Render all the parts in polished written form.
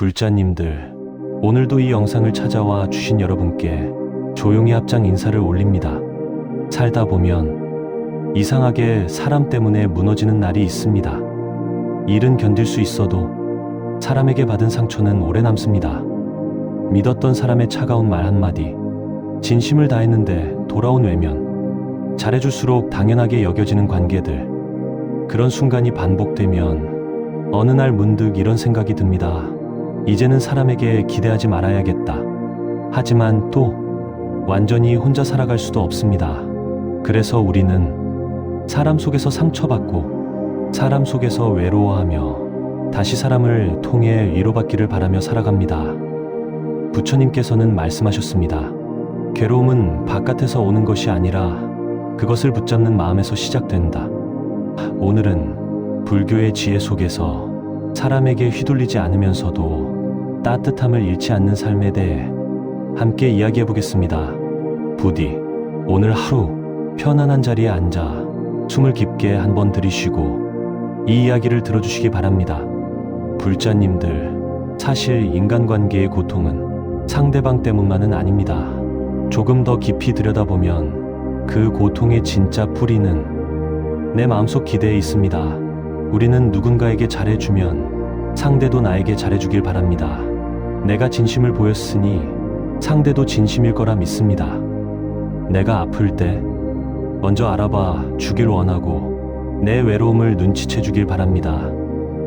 불자님들, 오늘도 이 영상을 찾아와 주신 여러분께 조용히 합장 인사를 올립니다. 살다 보면 이상하게 사람 때문에 무너지는 날이 있습니다. 일은 견딜 수 있어도 사람에게 받은 상처는 오래 남습니다. 믿었던 사람의 차가운 말 한마디, 진심을 다했는데 돌아온 외면, 잘해줄수록 당연하게 여겨지는 관계들, 그런 순간이 반복되면 어느 날 문득 이런 생각이 듭니다. 이제는 사람에게 기대하지 말아야겠다. 하지만 또 완전히 혼자 살아갈 수도 없습니다. 그래서 우리는 사람 속에서 상처받고 사람 속에서 외로워하며 다시 사람을 통해 위로받기를 바라며 살아갑니다. 부처님께서는 말씀하셨습니다. 괴로움은 바깥에서 오는 것이 아니라 그것을 붙잡는 마음에서 시작된다. 오늘은 불교의 지혜 속에서 사람에게 휘둘리지 않으면서도 따뜻함을 잃지 않는 삶에 대해 함께 이야기해 보겠습니다. 부디 오늘 하루 편안한 자리에 앉아 숨을 깊게 한번 들이쉬고 이 이야기를 들어주시기 바랍니다. 불자님들, 사실 인간관계의 고통은 상대방 때문만은 아닙니다. 조금 더 깊이 들여다보면 그 고통의 진짜 뿌리는 내 마음속 기대에 있습니다. 우리는 누군가에게 잘해주면 상대도 나에게 잘해주길 바랍니다. 내가 진심을 보였으니 상대도 진심일 거라 믿습니다. 내가 아플 때 먼저 알아봐 주길 원하고 내 외로움을 눈치채 주길 바랍니다.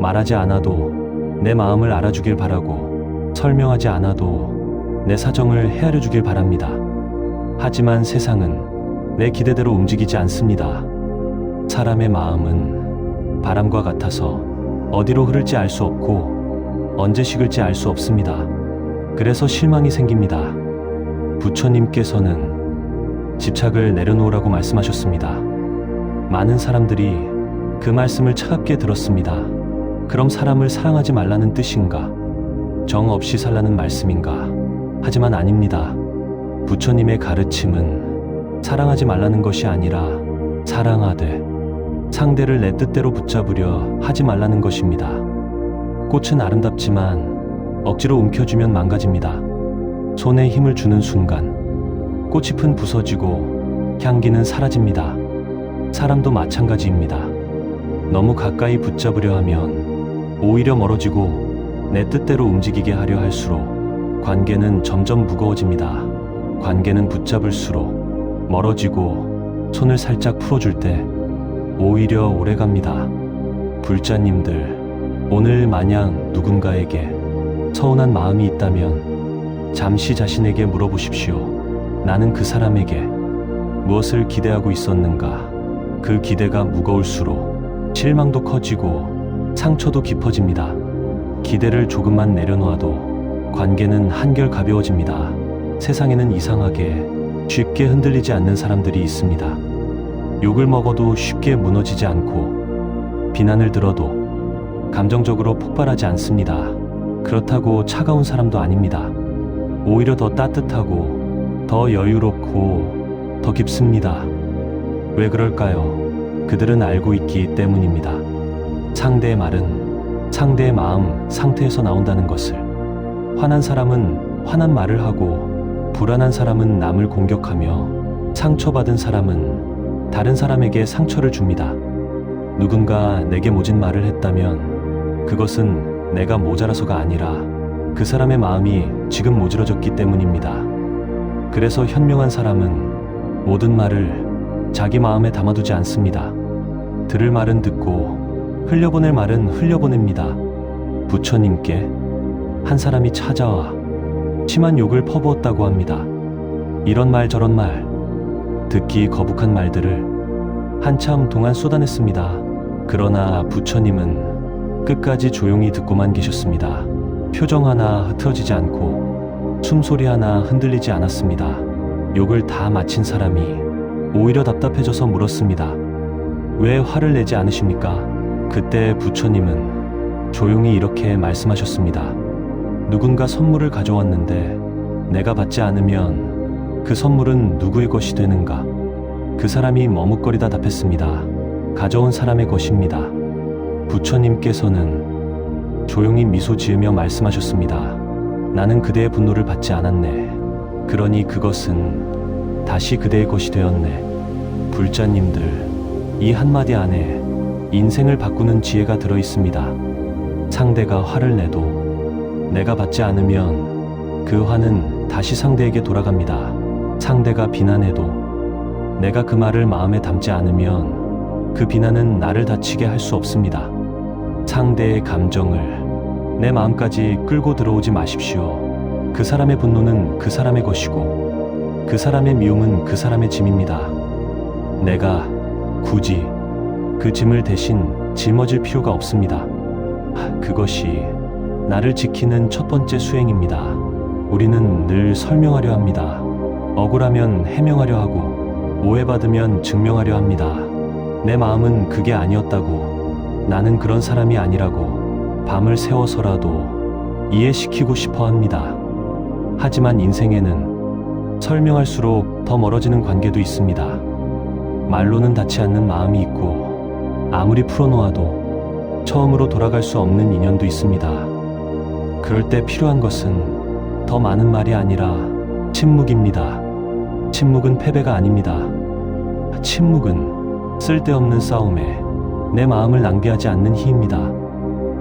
말하지 않아도 내 마음을 알아주길 바라고 설명하지 않아도 내 사정을 헤아려 주길 바랍니다. 하지만 세상은 내 기대대로 움직이지 않습니다. 사람의 마음은 바람과 같아서 어디로 흐를지 알 수 없고 언제 식을지 알 수 없습니다. 그래서 실망이 생깁니다. 부처님께서는 집착을 내려놓으라고 말씀하셨습니다. 많은 사람들이 그 말씀을 차갑게 들었습니다. 그럼 사람을 사랑하지 말라는 뜻인가? 정 없이 살라는 말씀인가? 하지만 아닙니다. 부처님의 가르침은 사랑하지 말라는 것이 아니라 사랑하되 상대를 내 뜻대로 붙잡으려 하지 말라는 것입니다. 꽃은 아름답지만 억지로 움켜쥐면 망가집니다. 손에 힘을 주는 순간 꽃잎은 부서지고 향기는 사라집니다. 사람도 마찬가지입니다. 너무 가까이 붙잡으려 하면 오히려 멀어지고 내 뜻대로 움직이게 하려 할수록 관계는 점점 무거워집니다. 관계는 붙잡을수록 멀어지고 손을 살짝 풀어줄 때 오히려 오래갑니다. 불자님들, 오늘 만약 누군가에게 서운한 마음이 있다면 잠시 자신에게 물어보십시오. 나는 그 사람에게 무엇을 기대하고 있었는가? 그 기대가 무거울수록 실망도 커지고 상처도 깊어집니다. 기대를 조금만 내려놓아도 관계는 한결 가벼워집니다. 세상에는 이상하게 쉽게 흔들리지 않는 사람들이 있습니다. 욕을 먹어도 쉽게 무너지지 않고 비난을 들어도 감정적으로 폭발하지 않습니다. 그렇다고 차가운 사람도 아닙니다. 오히려 더 따뜻하고 더 여유롭고 더 깊습니다. 왜 그럴까요? 그들은 알고 있기 때문입니다. 상대의 말은 상대의 마음 상태에서 나온다는 것을. 화난 사람은 화난 말을 하고 불안한 사람은 남을 공격하며 상처받은 사람은 다른 사람에게 상처를 줍니다. 누군가 내게 모진 말을 했다면 그것은 내가 모자라서가 아니라 그 사람의 마음이 지금 모질어졌기 때문입니다. 그래서 현명한 사람은 모든 말을 자기 마음에 담아두지 않습니다. 들을 말은 듣고 흘려보낼 말은 흘려보냅니다. 부처님께 한 사람이 찾아와 심한 욕을 퍼부었다고 합니다. 이런 말 저런 말, 듣기 거북한 말들을 한참 동안 쏟아냈습니다. 그러나 부처님은 끝까지 조용히 듣고만 계셨습니다. 표정 하나 흐트러지지 않고 숨소리 하나 흔들리지 않았습니다. 욕을 다 마친 사람이 오히려 답답해져서 물었습니다. 왜 화를 내지 않으십니까? 그때 부처님은 조용히 이렇게 말씀하셨습니다. 누군가 선물을 가져왔는데 내가 받지 않으면 그 선물은 누구의 것이 되는가? 그 사람이 머뭇거리다 답했습니다. 가져온 사람의 것입니다. 부처님께서는 조용히 미소 지으며 말씀하셨습니다. 나는 그대의 분노를 받지 않았네. 그러니 그것은 다시 그대의 것이 되었네. 불자님들, 이 한마디 안에 인생을 바꾸는 지혜가 들어 있습니다. 상대가 화를 내도 내가 받지 않으면 그 화는 다시 상대에게 돌아갑니다. 상대가 비난해도 내가 그 말을 마음에 담지 않으면 그 비난은 나를 다치게 할 수 없습니다. 상대의 감정을 내 마음까지 끌고 들어오지 마십시오. 그 사람의 분노는 그 사람의 것이고 그 사람의 미움은 그 사람의 짐입니다. 내가 굳이 그 짐을 대신 짊어질 필요가 없습니다. 그것이 나를 지키는 첫 번째 수행입니다. 우리는 늘 설명하려 합니다. 억울하면 해명하려 하고 오해받으면 증명하려 합니다. 내 마음은 그게 아니었다고, 나는 그런 사람이 아니라고 밤을 새워서라도 이해시키고 싶어 합니다. 하지만 인생에는 설명할수록 더 멀어지는 관계도 있습니다. 말로는 닿지 않는 마음이 있고 아무리 풀어놓아도 처음으로 돌아갈 수 없는 인연도 있습니다. 그럴 때 필요한 것은 더 많은 말이 아니라 침묵입니다. 침묵은 패배가 아닙니다. 침묵은 쓸데없는 싸움에 내 마음을 낭비하지 않는 힘입니다.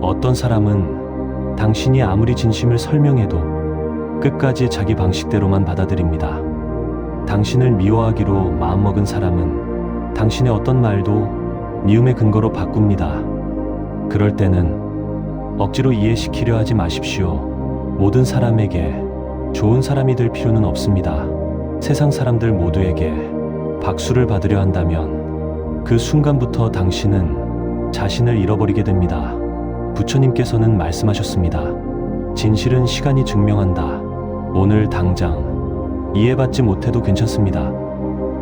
어떤 사람은 당신이 아무리 진심을 설명해도 끝까지 자기 방식대로만 받아들입니다. 당신을 미워하기로 마음먹은 사람은 당신의 어떤 말도 미움의 근거로 바꿉니다. 그럴 때는 억지로 이해시키려 하지 마십시오. 모든 사람에게 좋은 사람이 될 필요는 없습니다. 세상 사람들 모두에게 박수를 받으려 한다면 그 순간부터 당신은 자신을 잃어버리게 됩니다. 부처님께서는 말씀하셨습니다. 진실은 시간이 증명한다. 오늘 당장 이해받지 못해도 괜찮습니다.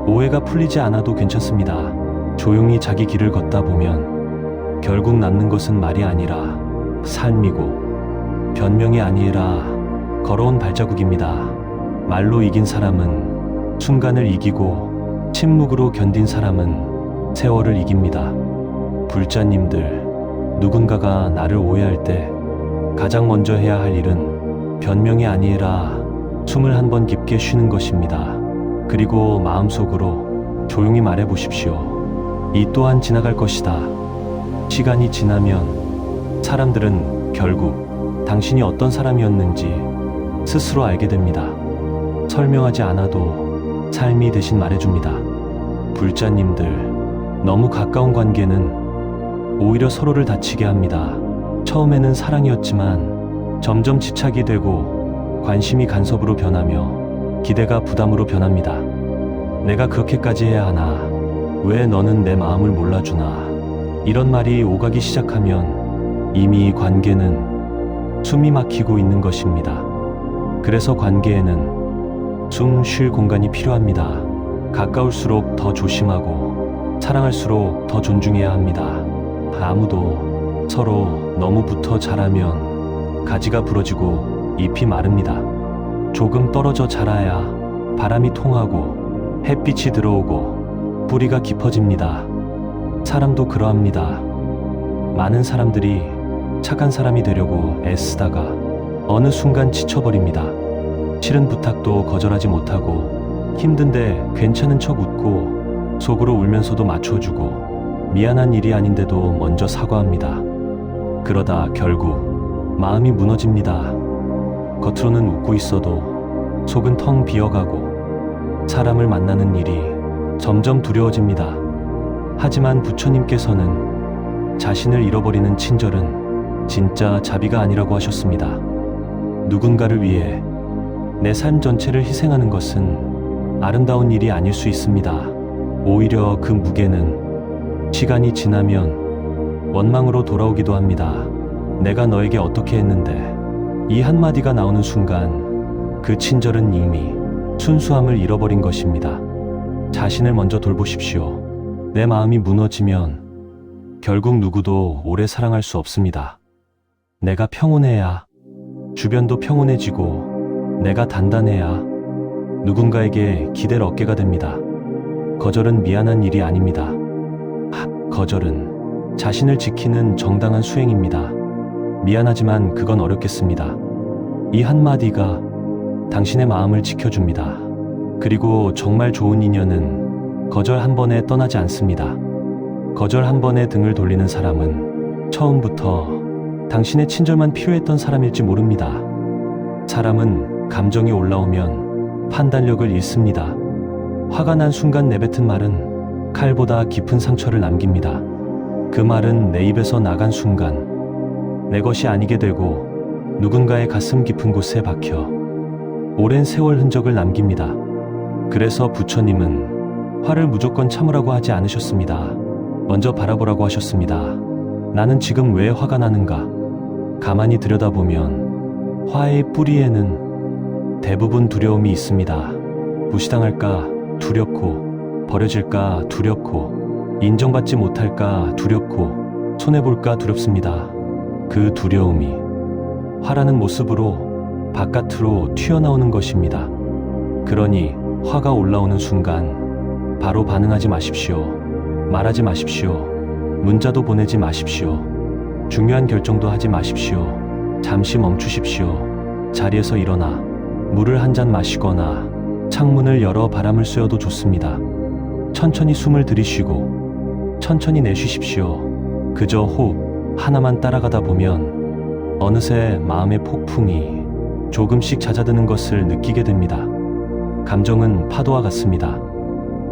오해가 풀리지 않아도 괜찮습니다. 조용히 자기 길을 걷다 보면 결국 남는 것은 말이 아니라 삶이고 변명이 아니라 걸어온 발자국입니다. 말로 이긴 사람은 순간을 이기고 침묵으로 견딘 사람은 세월을 이깁니다. 불자님들, 누군가가 나를 오해할 때 가장 먼저 해야 할 일은 변명이 아니라 숨을 한 번 깊게 쉬는 것입니다. 그리고 마음속으로 조용히 말해보십시오. 이 또한 지나갈 것이다. 시간이 지나면 사람들은 결국 당신이 어떤 사람이었는지 스스로 알게 됩니다. 설명하지 않아도 삶이 대신 말해줍니다. 불자님들, 너무 가까운 관계는 오히려 서로를 다치게 합니다. 처음에는 사랑이었지만 점점 집착이 되고 관심이 간섭으로 변하며 기대가 부담으로 변합니다. 내가 그렇게까지 해야 하나? 왜 너는 내 마음을 몰라주나? 이런 말이 오가기 시작하면 이미 관계는 숨이 막히고 있는 것입니다. 그래서 관계에는 숨 쉴 공간이 필요합니다. 가까울수록 더 조심하고 사랑할수록 더 존중해야 합니다. 아무도 서로 너무 붙어 자라면 가지가 부러지고 잎이 마릅니다. 조금 떨어져 자라야 바람이 통하고 햇빛이 들어오고 뿌리가 깊어집니다. 사람도 그러합니다. 많은 사람들이 착한 사람이 되려고 애쓰다가 어느 순간 지쳐버립니다. 싫은 부탁도 거절하지 못하고 힘든데 괜찮은 척 웃고 속으로 울면서도 맞춰주고 미안한 일이 아닌데도 먼저 사과합니다. 그러다 결국 마음이 무너집니다. 겉으로는 웃고 있어도 속은 텅 비어가고 사람을 만나는 일이 점점 두려워집니다. 하지만 부처님께서는 자신을 잃어버리는 친절은 진짜 자비가 아니라고 하셨습니다. 누군가를 위해 내 삶 전체를 희생하는 것은 아름다운 일이 아닐 수 있습니다. 오히려 그 무게는 시간이 지나면 원망으로 돌아오기도 합니다. 내가 너에게 어떻게 했는데? 이 한마디가 나오는 순간 그 친절은 이미 순수함을 잃어버린 것입니다. 자신을 먼저 돌보십시오. 내 마음이 무너지면 결국 누구도 오래 사랑할 수 없습니다. 내가 평온해야 주변도 평온해지고 내가 단단해야 누군가에게 기댈 어깨가 됩니다. 거절은 미안한 일이 아닙니다. 거절은 자신을 지키는 정당한 수행입니다. 미안하지만 그건 어렵겠습니다. 이 한마디가 당신의 마음을 지켜줍니다. 그리고 정말 좋은 인연은 거절 한 번에 떠나지 않습니다. 거절 한 번에 등을 돌리는 사람은 처음부터 당신의 친절만 필요했던 사람일지 모릅니다. 사람은 감정이 올라오면 판단력을 잃습니다. 화가 난 순간 내뱉은 말은 칼보다 깊은 상처를 남깁니다. 그 말은 내 입에서 나간 순간 내 것이 아니게 되고 누군가의 가슴 깊은 곳에 박혀 오랜 세월 흔적을 남깁니다. 그래서 부처님은 화를 무조건 참으라고 하지 않으셨습니다. 먼저 바라보라고 하셨습니다. 나는 지금 왜 화가 나는가? 가만히 들여다보면 화의 뿌리에는 대부분 두려움이 있습니다. 무시당할까 두렵고, 버려질까 두렵고, 인정받지 못할까 두렵고, 손해볼까 두렵습니다. 그 두려움이 화라는 모습으로 바깥으로 튀어나오는 것입니다. 그러니 화가 올라오는 순간 바로 반응하지 마십시오. 말하지 마십시오. 문자도 보내지 마십시오. 중요한 결정도 하지 마십시오. 잠시 멈추십시오. 자리에서 일어나 물을 한 잔 마시거나 창문을 열어 바람을 쐬어도 좋습니다. 천천히 숨을 들이쉬고 천천히 내쉬십시오. 그저 호흡 하나만 따라가다 보면 어느새 마음의 폭풍이 조금씩 잦아드는 것을 느끼게 됩니다. 감정은 파도와 같습니다.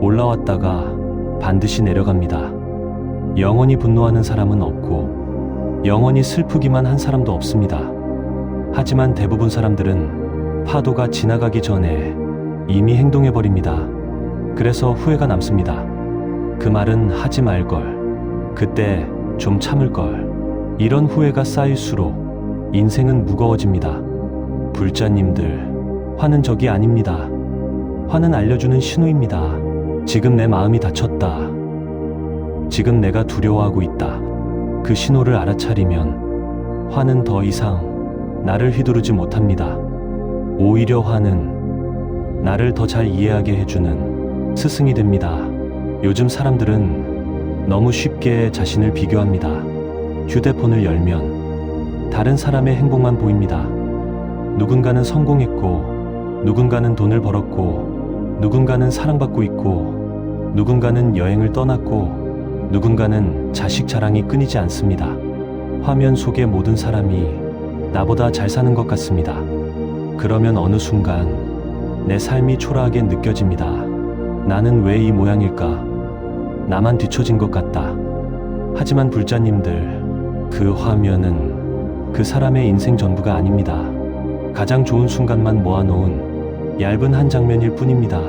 올라왔다가 반드시 내려갑니다. 영원히 분노하는 사람은 없고 영원히 슬프기만 한 사람도 없습니다. 하지만 대부분 사람들은 파도가 지나가기 전에 이미 행동해버립니다. 그래서 후회가 남습니다. 그 말은 하지 말걸. 그때 좀 참을걸. 이런 후회가 쌓일수록 인생은 무거워집니다. 불자님들, 화는 적이 아닙니다. 화는 알려주는 신호입니다. 지금 내 마음이 다쳤다. 지금 내가 두려워하고 있다. 그 신호를 알아차리면 화는 더 이상 나를 휘두르지 못합니다. 오히려 화는 나를 더 잘 이해하게 해주는 스승이 됩니다. 요즘 사람들은 너무 쉽게 자신을 비교합니다. 휴대폰을 열면 다른 사람의 행복만 보입니다. 누군가는 성공했고, 누군가는 돈을 벌었고, 누군가는 사랑받고 있고, 누군가는 여행을 떠났고, 누군가는 자식 자랑이 끊이지 않습니다. 화면 속의 모든 사람이 나보다 잘 사는 것 같습니다. 그러면 어느 순간 내 삶이 초라하게 느껴집니다. 나는 왜 이 모양일까? 나만 뒤처진 것 같다. 하지만 불자님들, 그 화면은 그 사람의 인생 전부가 아닙니다. 가장 좋은 순간만 모아놓은 얇은 한 장면일 뿐입니다.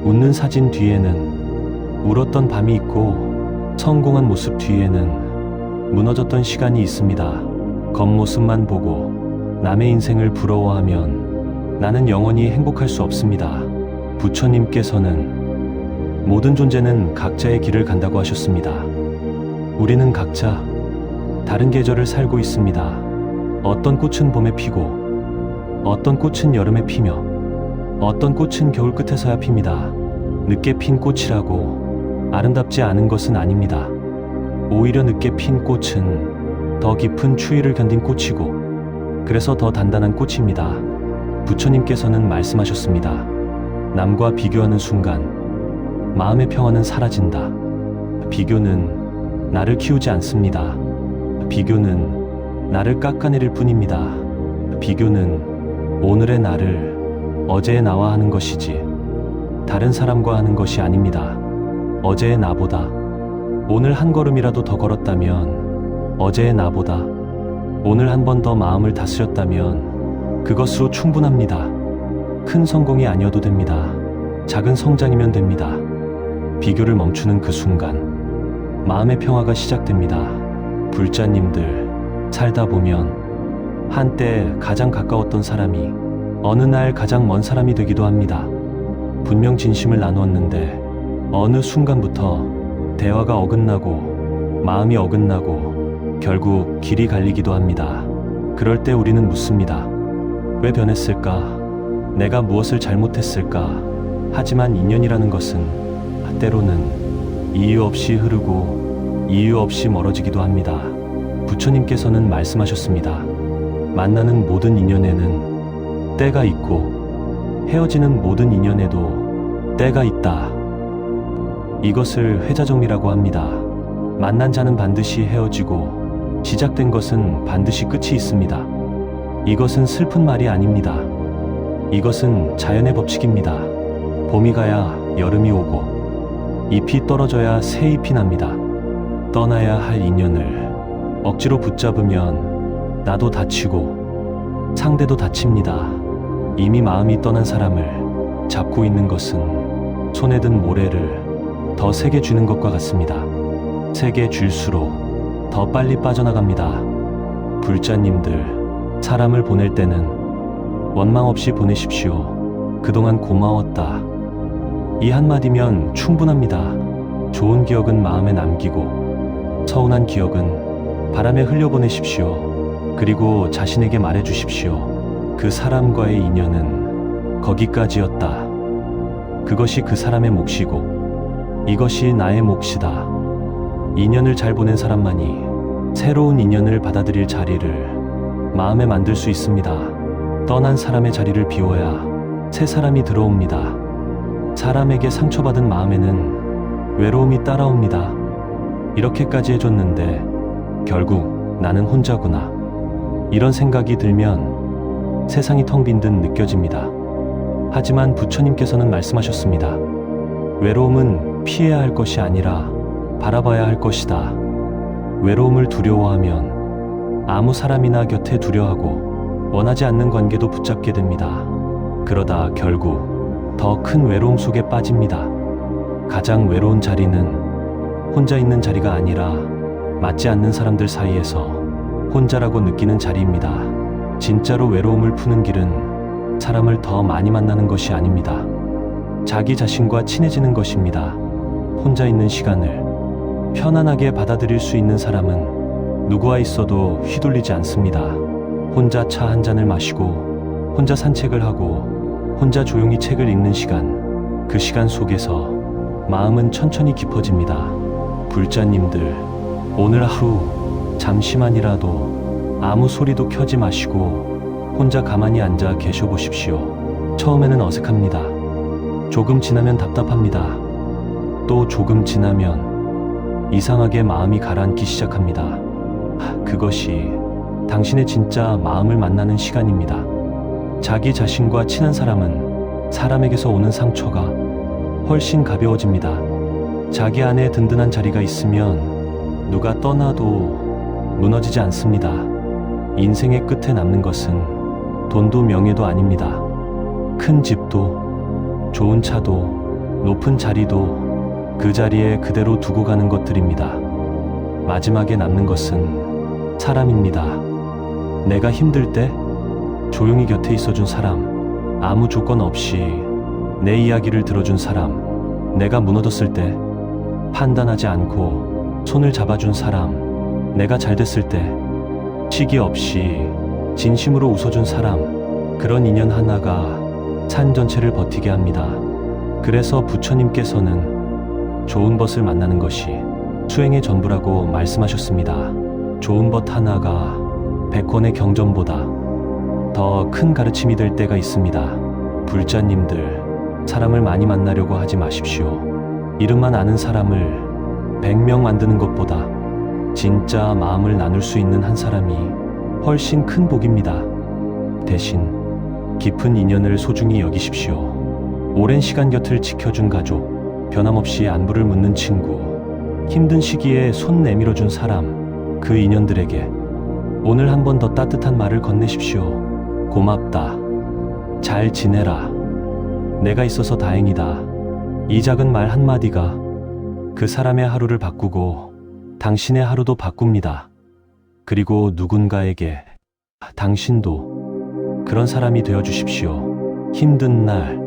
웃는 사진 뒤에는 울었던 밤이 있고, 성공한 모습 뒤에는 무너졌던 시간이 있습니다. 겉모습만 보고 남의 인생을 부러워하면 나는 영원히 행복할 수 없습니다. 부처님께서는 모든 존재는 각자의 길을 간다고 하셨습니다. 우리는 각자 다른 계절을 살고 있습니다. 어떤 꽃은 봄에 피고, 어떤 꽃은 여름에 피며, 어떤 꽃은 겨울 끝에서야 핍니다. 늦게 핀 꽃이라고 아름답지 않은 것은 아닙니다. 오히려 늦게 핀 꽃은 더 깊은 추위를 견딘 꽃이고, 그래서 더 단단한 꽃입니다. 부처님께서는 말씀하셨습니다. 남과 비교하는 순간 마음의 평화는 사라진다. 비교는 나를 키우지 않습니다. 비교는 나를 깎아내릴 뿐입니다. 비교는 오늘의 나를 어제의 나와 하는 것이지 다른 사람과 하는 것이 아닙니다. 어제의 나보다 오늘 한 걸음이라도 더 걸었다면, 어제의 나보다 오늘 한 번 더 마음을 다스렸다면 그것으로 충분합니다. 큰 성공이 아니어도 됩니다. 작은 성장이면 됩니다. 비교를 멈추는 그 순간 마음의 평화가 시작됩니다. 불자님들, 살다 보면 한때 가장 가까웠던 사람이 어느 날 가장 먼 사람이 되기도 합니다. 분명 진심을 나누었는데 어느 순간부터 대화가 어긋나고 마음이 어긋나고 결국 길이 갈리기도 합니다. 그럴 때 우리는 묻습니다. 왜 변했을까? 내가 무엇을 잘못했을까? 하지만 인연이라는 것은 때로는 이유 없이 흐르고 이유 없이 멀어지기도 합니다. 부처님께서는 말씀하셨습니다. 만나는 모든 인연에는 때가 있고 헤어지는 모든 인연에도 때가 있다. 이것을 회자정리라고 합니다. 만난 자는 반드시 헤어지고 시작된 것은 반드시 끝이 있습니다. 이것은 슬픈 말이 아닙니다. 이것은 자연의 법칙입니다. 봄이 가야 여름이 오고 잎이 떨어져야 새 잎이 납니다. 떠나야 할 인연을 억지로 붙잡으면 나도 다치고 상대도 다칩니다. 이미 마음이 떠난 사람을 잡고 있는 것은 손에 든 모래를 더 세게 쥐는 것과 같습니다. 세게 쥘수록 더 빨리 빠져나갑니다. 불자님들, 사람을 보낼 때는 원망 없이 보내십시오. 그동안 고마웠다. 이 한마디면 충분합니다. 좋은 기억은 마음에 남기고 서운한 기억은 바람에 흘려보내십시오. 그리고 자신에게 말해주십시오. 그 사람과의 인연은 거기까지였다. 그것이 그 사람의 몫이고 이것이 나의 몫이다. 인연을 잘 보낸 사람만이 새로운 인연을 받아들일 자리를 마음에 만들 수 있습니다. 떠난 사람의 자리를 비워야 새 사람이 들어옵니다. 사람에게 상처받은 마음에는 외로움이 따라옵니다. 이렇게까지 해줬는데 결국 나는 혼자구나. 이런 생각이 들면 세상이 텅 빈 듯 느껴집니다. 하지만 부처님께서는 말씀하셨습니다. 외로움은 피해야 할 것이 아니라 바라봐야 할 것이다. 외로움을 두려워하면 아무 사람이나 곁에 두려워하고 원하지 않는 관계도 붙잡게 됩니다. 그러다 결국 더 큰 외로움 속에 빠집니다. 가장 외로운 자리는 혼자 있는 자리가 아니라 맞지 않는 사람들 사이에서 혼자라고 느끼는 자리입니다. 진짜로 외로움을 푸는 길은 사람을 더 많이 만나는 것이 아닙니다. 자기 자신과 친해지는 것입니다. 혼자 있는 시간을 편안하게 받아들일 수 있는 사람은 누구와 있어도 휘둘리지 않습니다. 혼자 차 한 잔을 마시고 혼자 산책을 하고 혼자 조용히 책을 읽는 시간, 그 시간 속에서 마음은 천천히 깊어집니다. 불자님들, 오늘 하루 잠시만이라도 아무 소리도 켜지 마시고 혼자 가만히 앉아 계셔 보십시오. 처음에는 어색합니다. 조금 지나면 답답합니다. 또 조금 지나면 이상하게 마음이 가라앉기 시작합니다. 그것이 당신의 진짜 마음을 만나는 시간입니다. 자기 자신과 친한 사람은 사람에게서 오는 상처가 훨씬 가벼워집니다. 자기 안에 든든한 자리가 있으면 누가 떠나도 무너지지 않습니다. 인생의 끝에 남는 것은 돈도 명예도 아닙니다. 큰 집도 좋은 차도 높은 자리도 그 자리에 그대로 두고 가는 것들입니다. 마지막에 남는 것은 사람입니다. 내가 힘들 때 조용히 곁에 있어준 사람, 아무 조건 없이 내 이야기를 들어준 사람, 내가 무너졌을 때 판단하지 않고 손을 잡아준 사람, 내가 잘 됐을 때 시기 없이 진심으로 웃어준 사람, 그런 인연 하나가 산 전체를 버티게 합니다. 그래서 부처님께서는 좋은 벗을 만나는 것이 수행의 전부라고 말씀하셨습니다. 좋은 벗 하나가 100권의 경전보다 더 큰 가르침이 될 때가 있습니다. 불자님들, 사람을 많이 만나려고 하지 마십시오. 이름만 아는 사람을 100명 만드는 것보다 진짜 마음을 나눌 수 있는 한 사람이 훨씬 큰 복입니다. 대신 깊은 인연을 소중히 여기십시오. 오랜 시간 곁을 지켜준 가족, 변함없이 안부를 묻는 친구, 힘든 시기에 손 내밀어준 사람, 그 인연들에게 오늘 한 번 더 따뜻한 말을 건네십시오. 고맙다. 잘 지내라. 내가 있어서 다행이다. 이 작은 말 한마디가 그 사람의 하루를 바꾸고 당신의 하루도 바꿉니다. 그리고 누군가에게 당신도 그런 사람이 되어주십시오. 힘든 날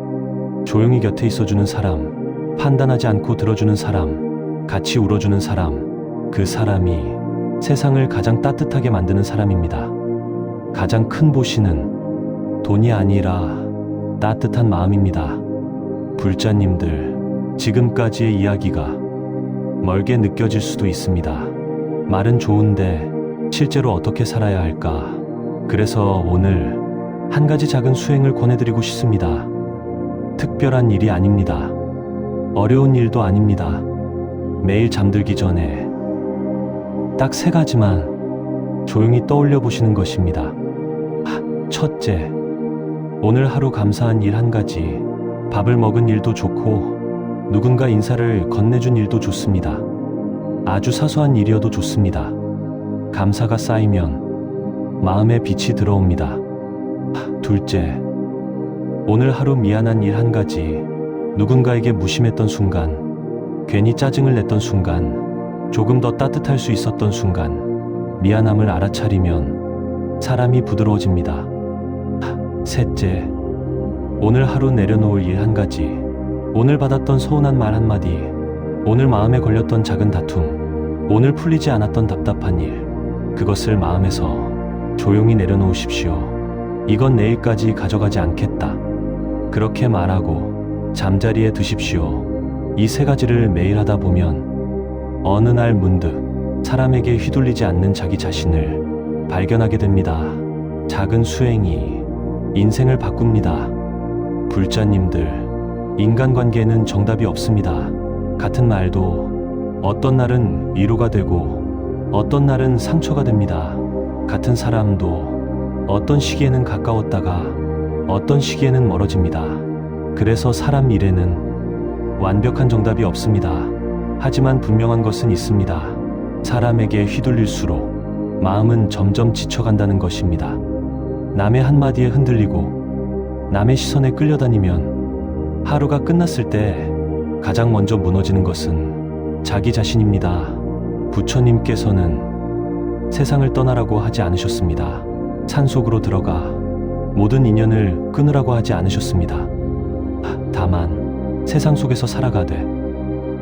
조용히 곁에 있어주는 사람, 판단하지 않고 들어주는 사람, 같이 울어주는 사람, 그 사람이 세상을 가장 따뜻하게 만드는 사람입니다. 가장 큰 보시는 돈이 아니라 따뜻한 마음입니다. 불자님들, 지금까지의 이야기가 멀게 느껴질 수도 있습니다. 말은 좋은데 실제로 어떻게 살아야 할까? 그래서 오늘 한 가지 작은 수행을 권해드리고 싶습니다. 특별한 일이 아닙니다. 어려운 일도 아닙니다. 매일 잠들기 전에 딱 3가지만 조용히 떠올려 보시는 것입니다. 첫째, 오늘 하루 감사한 일 1가지. 밥을 먹은 일도 좋고 누군가 인사를 건네준 일도 좋습니다. 아주 사소한 일이어도 좋습니다. 감사가 쌓이면 마음에 빛이 들어옵니다. 둘째, 오늘 하루 미안한 일 1가지. 누군가에게 무심했던 순간, 괜히 짜증을 냈던 순간, 조금 더 따뜻할 수 있었던 순간, 미안함을 알아차리면 사람이 부드러워집니다. 셋째, 오늘 하루 내려놓을 일 1가지. 오늘 받았던 서운한 말 한마디, 오늘 마음에 걸렸던 작은 다툼, 오늘 풀리지 않았던 답답한 일, 그것을 마음에서 조용히 내려놓으십시오. 이건 내일까지 가져가지 않겠다. 그렇게 말하고 잠자리에 드십시오. 이 3가지를 매일 하다 보면 어느 날 문득 사람에게 휘둘리지 않는 자기 자신을 발견하게 됩니다. 작은 수행이 인생을 바꿉니다. 불자님들, 인간관계에는 정답이 없습니다. 같은 말도 어떤 날은 위로가 되고 어떤 날은 상처가 됩니다. 같은 사람도 어떤 시기에는 가까웠다가 어떤 시기에는 멀어집니다. 그래서 사람 일에는 완벽한 정답이 없습니다. 하지만 분명한 것은 있습니다. 사람에게 휘둘릴수록 마음은 점점 지쳐간다는 것입니다. 남의 한마디에 흔들리고 남의 시선에 끌려다니면 하루가 끝났을 때 가장 먼저 무너지는 것은 자기 자신입니다. 부처님께서는 세상을 떠나라고 하지 않으셨습니다. 산속으로 들어가 모든 인연을 끊으라고 하지 않으셨습니다. 다만 세상 속에서 살아가되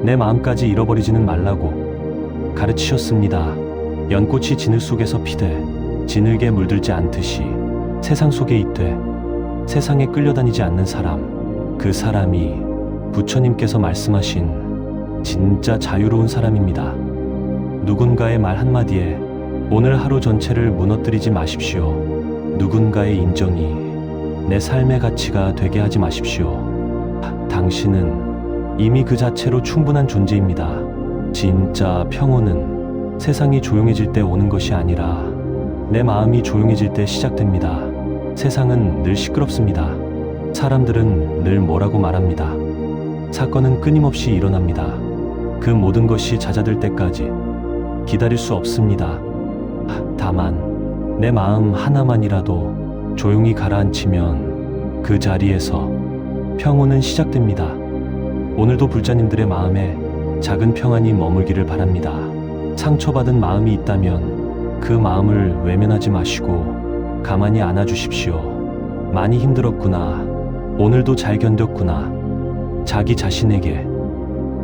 내 마음까지 잃어버리지는 말라고 가르치셨습니다. 연꽃이 진흙 속에서 피되 진흙에 물들지 않듯이 세상 속에 있되 세상에 끌려다니지 않는 사람, 그 사람이 부처님께서 말씀하신 진짜 자유로운 사람입니다. 누군가의 말 한마디에 오늘 하루 전체를 무너뜨리지 마십시오. 누군가의 인정이 내 삶의 가치가 되게 하지 마십시오. 당신은 이미 그 자체로 충분한 존재입니다. 진짜 평온은 세상이 조용해질 때 오는 것이 아니라 내 마음이 조용해질 때 시작됩니다. 세상은 늘 시끄럽습니다. 사람들은 늘 뭐라고 말합니다. 사건은 끊임없이 일어납니다. 그 모든 것이 잦아들 때까지 기다릴 수 없습니다. 다만 내 마음 하나만이라도 조용히 가라앉히면 그 자리에서 평온은 시작됩니다. 오늘도 불자님들의 마음에 작은 평안이 머물기를 바랍니다. 상처받은 마음이 있다면 그 마음을 외면하지 마시고 가만히 안아주십시오. 많이 힘들었구나. 오늘도 잘 견뎠구나. 자기 자신에게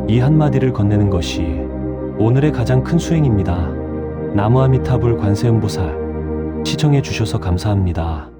이 한마디를 건네는 것이 오늘의 가장 큰 수행입니다. 나무아미타불 관세음보살, 시청해 주셔서 감사합니다.